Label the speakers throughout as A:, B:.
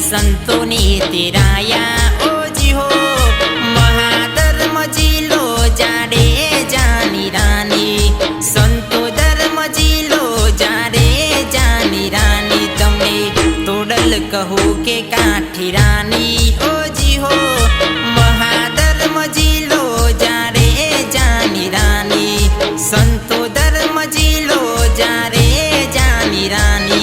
A: संतोनी तेराया ओजी हो महाधर्म जिलो जाडे जानी रानी संतो धर्म जिलो जाडे जानी रानी तमने तोडल कहू के काठी रानी ओजी हो महाधर्म जिलो जाडे जानी रानी संतो धर्म जिलो जाडे जानी रानी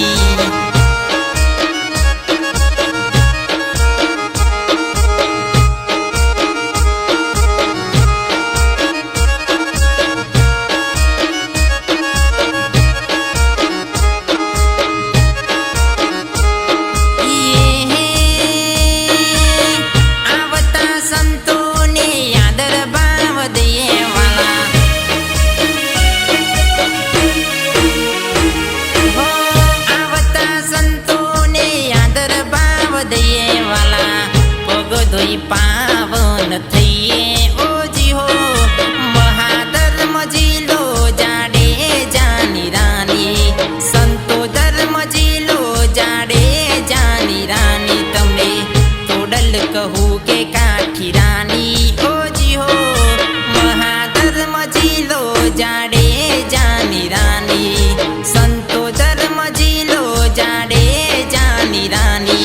A: पावन थईए ओजी हो महाधर्म जिलो जाडे जानी रानी संतो धर्म जिलो जाडे जानी रानी तमने तोडल कहू के काठी रानी ओजी हो महाधर्म जिलो जाडे जानी रानी संतो धर्म जिलो जाडे जानी रानी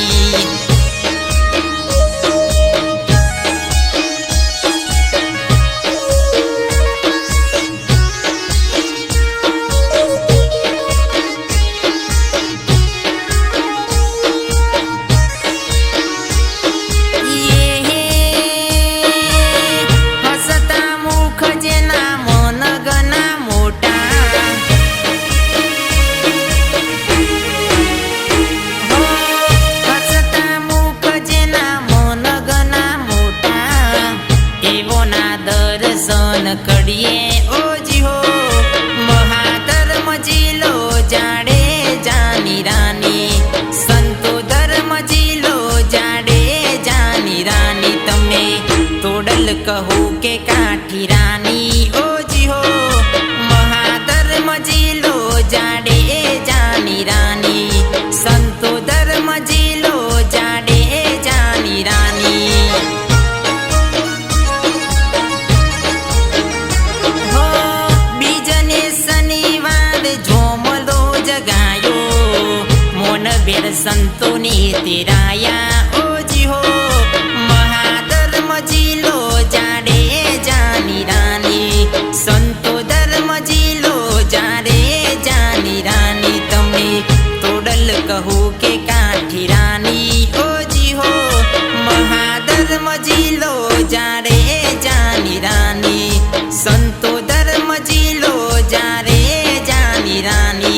A: कड़िए ओजी हो महाधर्म जिलो जाडे जानी रानी संतो धर्म जिलो जाडे जानी रानी तमने तोडल कहू के काठी रानी ओजी हो महाधर्म जिलो जाडे जानी रानी संतो धर्म जिलो जाडे जानी रानी बेर संतोनी तेराया ओजी हो महाधर्म जिलो जाडे जानी रानी संतो धर्म जिलो जाडे जानी रानी तमने तोडल कहू के काठी रानी ओजी हो महाधर्म जिलो जाडे जानी रानी संतो धर्म जिलो जाडे जानी रानी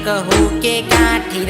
A: कहू के काठी